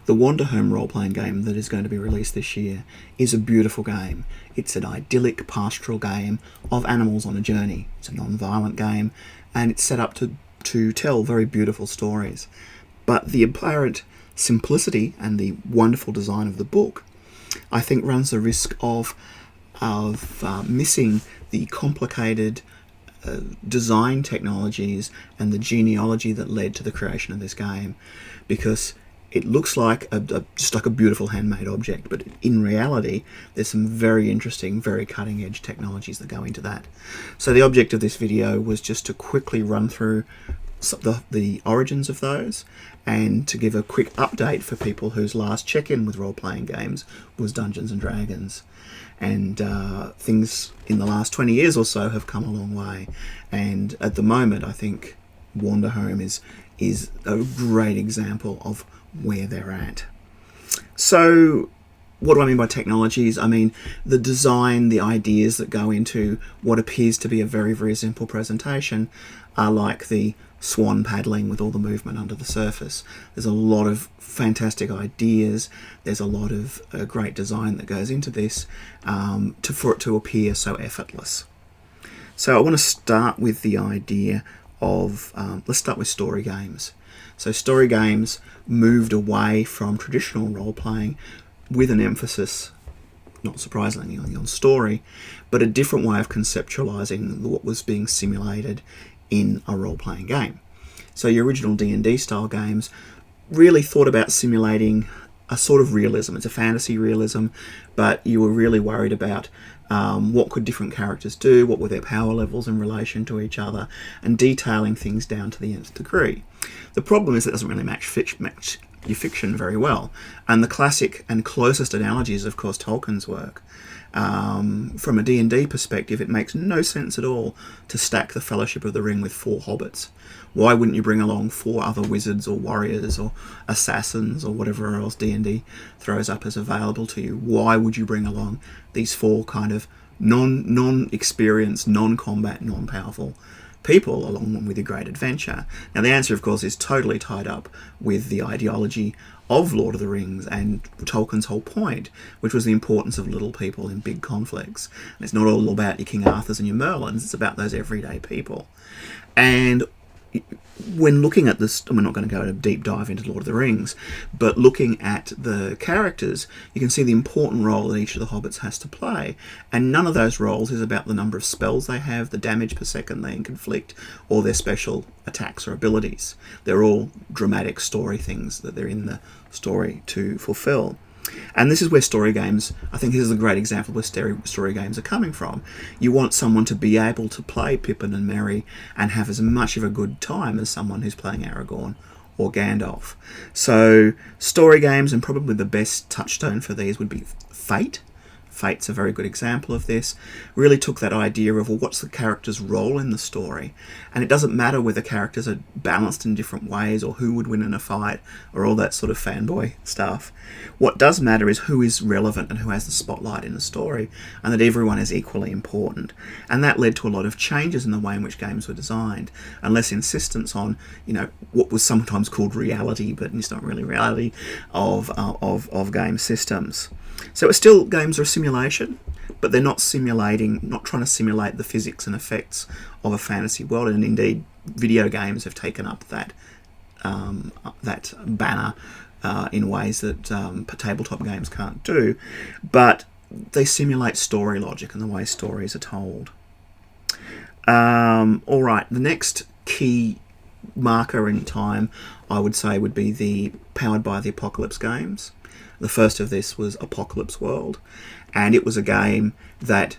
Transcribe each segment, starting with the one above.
The Wanderhome role-playing game that is going to be released this year is a beautiful game. It's an idyllic pastoral game of animals on a journey. It's a non-violent game, and it's set up to tell very beautiful stories. But the apparent simplicity and the wonderful design of the book, I think, runs the risk of missing the complicated design technologies and the genealogy that led to the creation of this game, because it looks like just like a beautiful handmade object, but in reality there's some very interesting, very cutting edge technologies that go into that. So the object of this video was just to quickly run through the origins of those, and to give a quick update for people whose last check-in with role-playing games was Dungeons and Dragons. And things in the last 20 years or so have come a long way, and at the moment I think Wanderhome is a great example of where they're at. So what do I mean by technologies? I mean the design, the ideas that go into what appears to be a very, very simple presentation are like the swan paddling with all the movement under the surface. There's a lot of fantastic ideas. There's a lot of great design that goes into this for it to appear so effortless. So I want to start with the idea of, let's start with story games. So story games moved away from traditional role-playing with an emphasis, not surprisingly, on story, but a different way of conceptualizing what was being simulated in a role-playing game. So your original D&D style games really thought about simulating a sort of realism. It's a fantasy realism, but you were really worried about what could different characters do, what were their power levels in relation to each other, and detailing things down to the nth degree. The problem is it doesn't really match your fiction very well, and the classic and closest analogy is, of course, Tolkien's work. From a D&D perspective, it makes no sense at all to stack the Fellowship of the Ring with 4 hobbits. Why wouldn't you bring along 4 other wizards or warriors or assassins or whatever else D&D throws up as available to you? Why would you bring along these 4 kind of non-experienced, non-combat, non-powerful people along with a great adventure? Now the answer, of course, is totally tied up with the ideology of Lord of the Rings and Tolkien's whole point, which was the importance of little people in big conflicts. And it's not all about your King Arthurs and your Merlins, it's about those everyday people. And when looking at this, and we're not going to go a deep dive into Lord of the Rings, but looking at the characters, you can see the important role that each of the hobbits has to play. And none of those roles is about the number of spells they have, the damage per second they inflict, or their special attacks or abilities. They're all dramatic story things that they're in the story to fulfill. And this is where story games, I think this is a great example where story games are coming from. You want someone to be able to play Pippin and Merry and have as much of a good time as someone who's playing Aragorn or Gandalf. So story games, and probably the best touchstone for these would be Fate. Fate's a very good example of this. Really took that idea of, well, what's the character's role in the story? And it doesn't matter whether characters are balanced in different ways or who would win in a fight or all that sort of fanboy stuff. What does matter is who is relevant and who has the spotlight in the story, and that everyone is equally important. And that led to a lot of changes in the way in which games were designed, and less insistence on, what was sometimes called reality, but it's not really reality, of game systems. So it's still, games are a simulation, but they're not trying to simulate the physics and effects of a fantasy world. And indeed, video games have taken up that banner in ways that tabletop games can't do. But they simulate story logic and the way stories are told. All right, the next key marker in time, I would say, would be the Powered by the Apocalypse games. The first of this was Apocalypse World, and it was a game that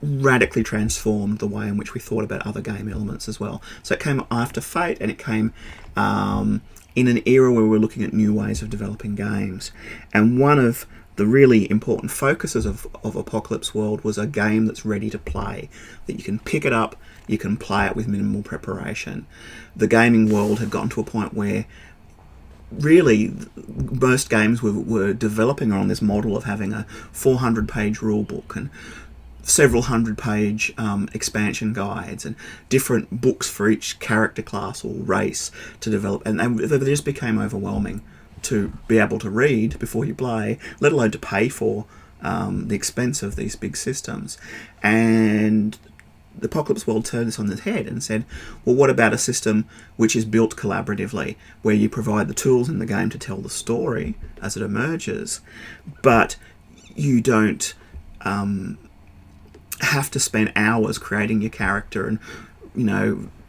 radically transformed the way in which we thought about other game elements as well. So it came after Fate, and it came in an era where we were looking at new ways of developing games. And one of the really important focuses of Apocalypse World was a game that's ready to play, that you can pick it up, you can play it with minimal preparation. The gaming world had gotten to a point where really most games were developing on this model of having a 400-page rule book and several hundred-page expansion guides and different books for each character class or race to develop, and they just became overwhelming to be able to read before you play, let alone to pay for the expense of these big systems. And the Apocalypse World turned this on its head and said, well, what about a system which is built collaboratively, where you provide the tools in the game to tell the story as it emerges, but you don't have to spend hours creating your character and,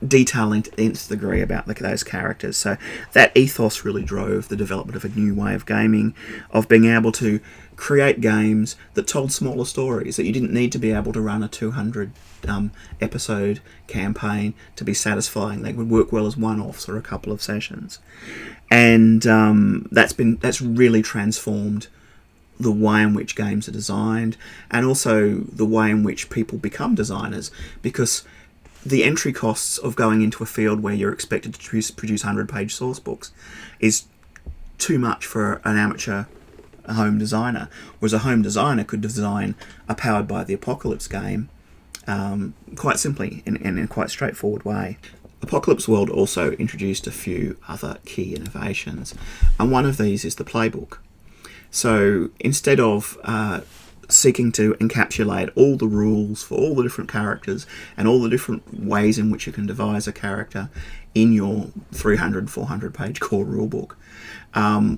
detailing to the nth degree about those characters. So that ethos really drove the development of a new way of gaming, of being able to create games that told smaller stories, that you didn't need to be able to run a 200 episode campaign to be satisfying. They would work well as one-offs or a couple of sessions. And that's really transformed the way in which games are designed, and also the way in which people become designers, because the entry costs of going into a field where you're expected to produce 100-page source books is too much for an amateur home designer, whereas a home designer could design a Powered by the Apocalypse game quite simply in a quite straightforward way. Apocalypse World also introduced a few other key innovations, and one of these is the Playbook. So instead of seeking to encapsulate all the rules for all the different characters and all the different ways in which you can devise a character in your 400 page core rulebook,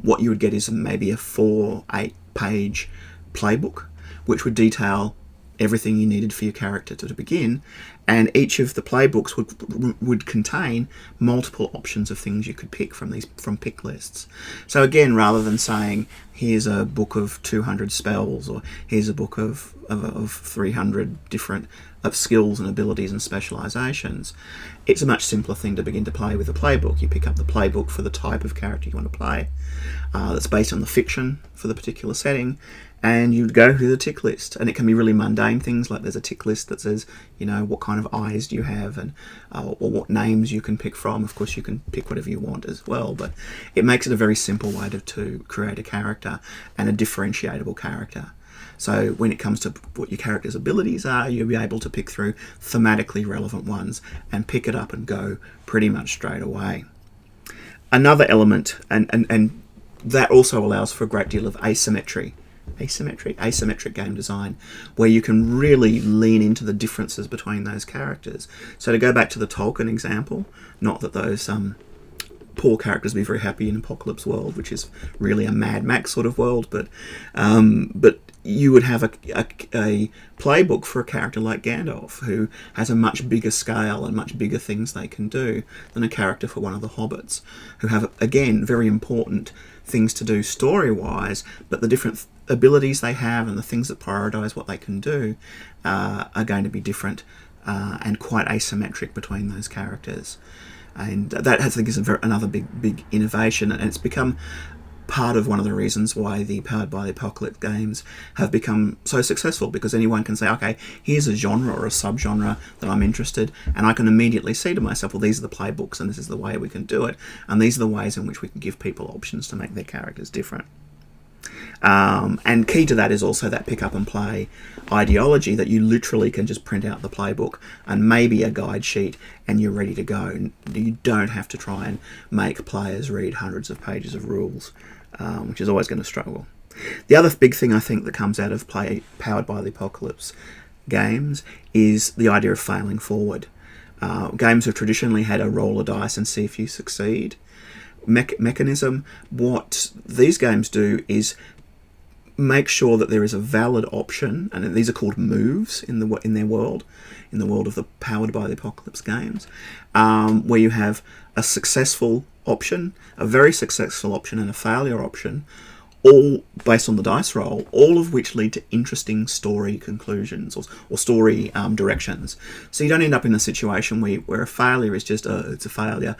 what you would get is maybe a 8 page playbook, which would detail everything you needed for your character to begin, and each of the playbooks would contain multiple options of things you could pick from pick lists. So again, rather than saying here's a book of 200 spells, or here's a book of 300 different skills and abilities and specializations, it's a much simpler thing to begin to play with a playbook. You pick up the playbook for the type of character you want to play, that's based on the fiction for the particular setting, and you'd go through the tick list. And it can be really mundane things, like there's a tick list that says, what kind of eyes do you have, and or what names you can pick from. Of course, you can pick whatever you want as well, but it makes it a very simple way to create a character, and a differentiatable character. So when it comes to what your character's abilities are, you'll be able to pick through thematically relevant ones and pick it up and go pretty much straight away. Another element, and that also allows for a great deal of asymmetric game design, where you can really lean into the differences between those characters. So to go back to the Tolkien example, not that those poor characters would be very happy in Apocalypse World, which is really a Mad Max sort of world, but you would have a playbook for a character like Gandalf, who has a much bigger scale and much bigger things they can do than a character for one of the Hobbits, who have, again, very important things to do story-wise, but the different abilities they have and the things that prioritise what they can do are going to be different and quite asymmetric between those characters. And that, I think, is another big innovation, and it's become part of one of the reasons why the Powered by the Apocalypse games have become so successful, because anyone can say, okay, here's a genre or a subgenre that I'm interested, and I can immediately say to myself, well, these are the playbooks and this is the way we can do it, and these are the ways in which we can give people options to make their characters different. And key to that is also that pick up and play ideology, that you literally can just print out the playbook and maybe a guide sheet and you're ready to go. You don't have to try and make players read hundreds of pages of rules, which is always going to struggle. The other big thing I think that comes out of Powered by the Apocalypse games is the idea of failing forward. Games have traditionally had a roll of dice and see if you succeed mechanism. What these games do is make sure that there is a valid option, and these are called moves in their world, in the world of the Powered by the Apocalypse games, where you have a successful option, a very successful option, and a failure option, all based on the dice roll, all of which lead to interesting story conclusions or story directions. So you don't end up in a situation where a failure is just it's a failure,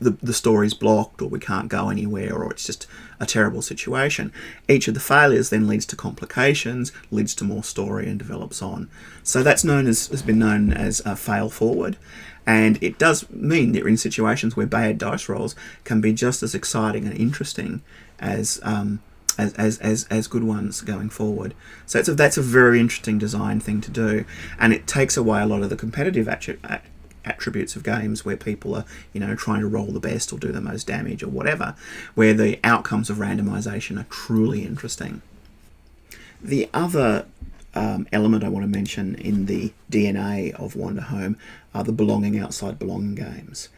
the story's blocked, or we can't go anywhere, or it's just a terrible situation. Each of the failures then leads to complications, leads to more story, and develops on. So that's has been known as fail forward. And it does mean that you're in situations where bad dice rolls can be just as exciting and interesting as good ones going forward. So that's a very interesting design thing to do, and it takes away a lot of the competitive attributes of games where people are, trying to roll the best or do the most damage or whatever, where the outcomes of randomization are truly interesting. The other element I want to mention in the DNA of Wanderhome are the belonging outside belonging games.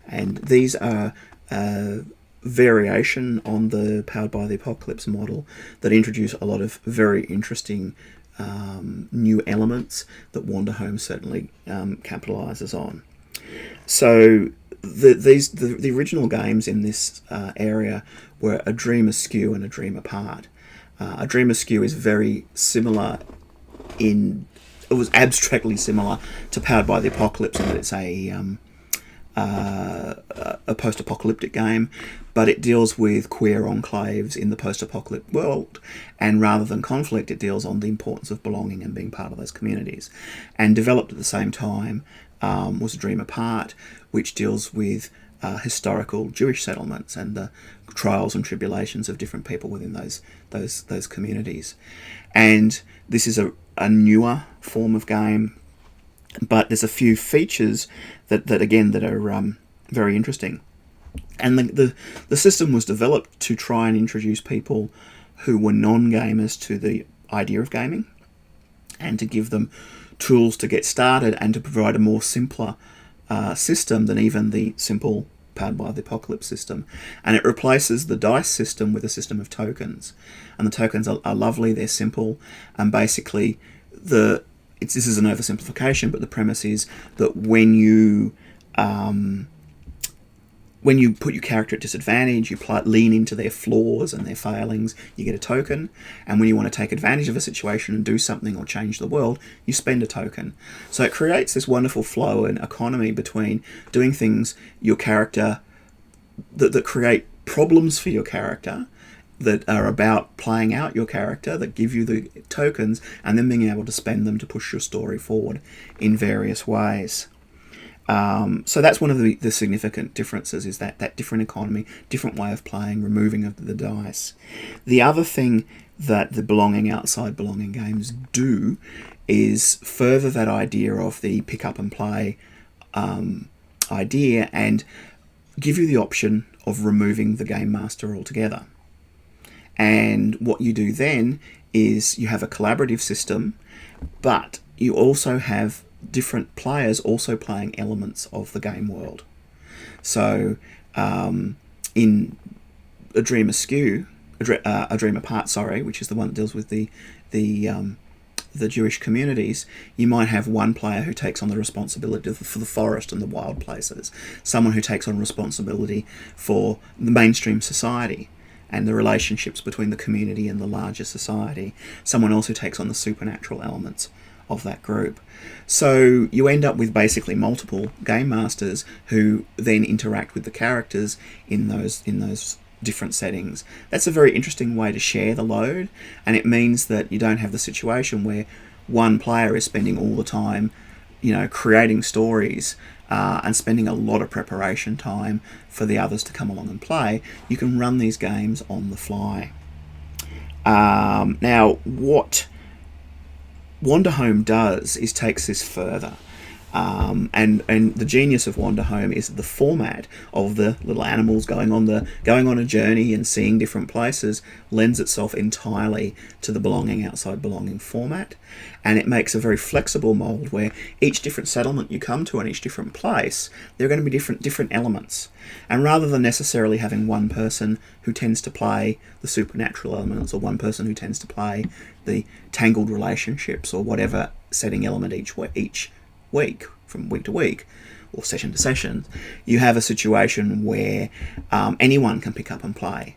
And these are a variation on the Powered by the Apocalypse model that introduce a lot of very interesting new elements that Wanderhome certainly capitalizes on. So the original games in this area were A Dream Askew and A Dream Apart. A Dream Askew is very similar it was abstractly similar to Powered by the Apocalypse in that it's a post-apocalyptic game, but it deals with queer enclaves in the post-apocalyptic world, and rather than conflict, it deals on the importance of belonging and being part of those communities. And developed at the same time was A Dream Apart, which deals with historical Jewish settlements and the trials and tribulations of different people within those communities. And this is a newer form of game, but there's a few features that are very interesting. And the system was developed to try and introduce people who were non-gamers to the idea of gaming, and to give them tools to get started and to provide a more simpler system than even the simple Powered by the Apocalypse system. And it replaces the dice system with a system of tokens. And the tokens are lovely, they're simple, and basically this is an oversimplification, but the premise is that when you put your character at disadvantage, you lean into their flaws and their failings, you get a token. And when you want to take advantage of a situation and do something or change the world, you spend a token. So it creates this wonderful flow and economy between doing things your character that create problems for your character, that are about playing out your character, that give you the tokens, and then being able to spend them to push your story forward in various ways. So that's one of the significant differences, is that different economy, different way of playing, removing of the dice. The other thing that the belonging outside belonging games do is further that idea of the pick up and play idea, and give you the option of removing the game master altogether. And what you do then is you have a collaborative system, but you also have different players also playing elements of the game world. So in A Dream Askew, A Dream Apart, which is the one that deals with the Jewish communities, you might have one player who takes on the responsibility for the forest and the wild places, someone who takes on responsibility for the mainstream society and the relationships between the community and the larger society, someone else who takes on the supernatural elements of that group. So you end up with basically multiple game masters who then interact with the characters in those different settings. That's a very interesting way to share the load, and it means that you don't have the situation where one player is spending all the time, creating stories and spending a lot of preparation time for the others to come along and play. You can run these games on the fly. Now, what Wanderhome does is takes this further. And the genius of Wanderhome is the format of the little animals going on a journey and seeing different places lends itself entirely to the belonging outside belonging format, and it makes a very flexible mold where each different settlement you come to and each different place, there are going to be different elements. And rather than necessarily having one person who tends to play the supernatural elements, or one person who tends to play the tangled relationships, or whatever setting element each week, from week to week, or session to session, you have a situation where anyone can pick up and play.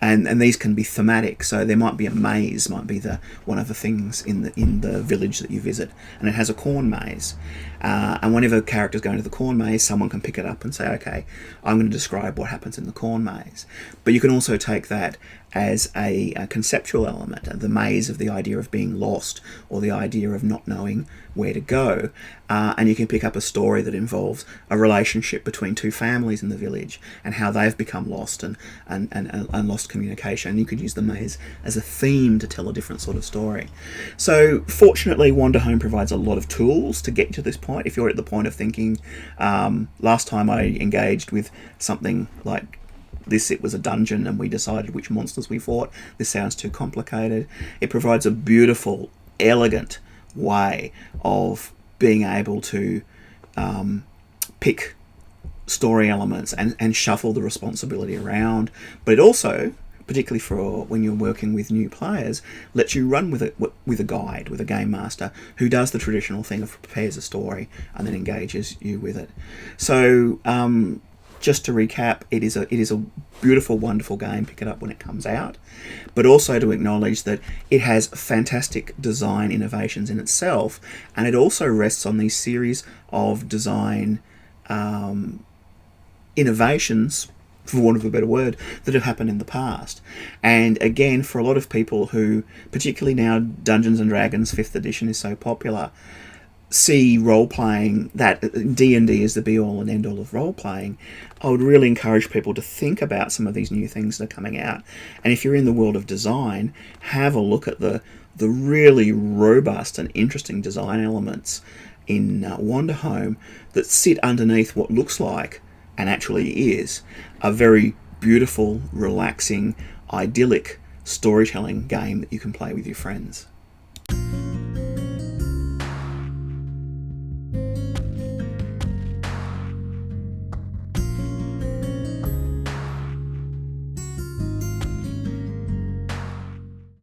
And these can be thematic, so there might be a maze, might be one of the things in the village that you visit, and it has a corn maze. And whenever a character's going to the corn maze, someone can pick it up and say, okay, I'm going to describe what happens in the corn maze. But you can also take that as a conceptual element, the maze of the idea of being lost, or the idea of not knowing where to go. And you can pick up a story that involves a relationship between two families in the village, and how they've become lost and lost communication. You could use the maze as a theme to tell a different sort of story. So fortunately, Wanderhome provides a lot of tools to get to this point. If you're at the point of thinking, last time I engaged with something like this, it was a dungeon and we decided which monsters we fought. This sounds too complicated. It provides a beautiful, elegant way of being able to pick story elements and shuffle the responsibility around. But it also, particularly for when you're working with new players, lets you run with a guide, with a game master who does the traditional thing of prepares a story and then engages you with it. So just to recap, it is a beautiful, wonderful game. Pick it up when it comes out, but also to acknowledge that it has fantastic design innovations in itself, and it also rests on these series of design innovations, for want of a better word, that have happened in the past. And again, for a lot of people who, particularly now Dungeons and Dragons 5th edition is so popular, see role-playing, that D&D is the be-all and end-all of role-playing, I would really encourage people to think about some of these new things that are coming out. And if you're in the world of design, have a look at the really robust and interesting design elements in Wanderhome that sit underneath what looks like, and actually is, a very beautiful, relaxing, idyllic storytelling game that you can play with your friends.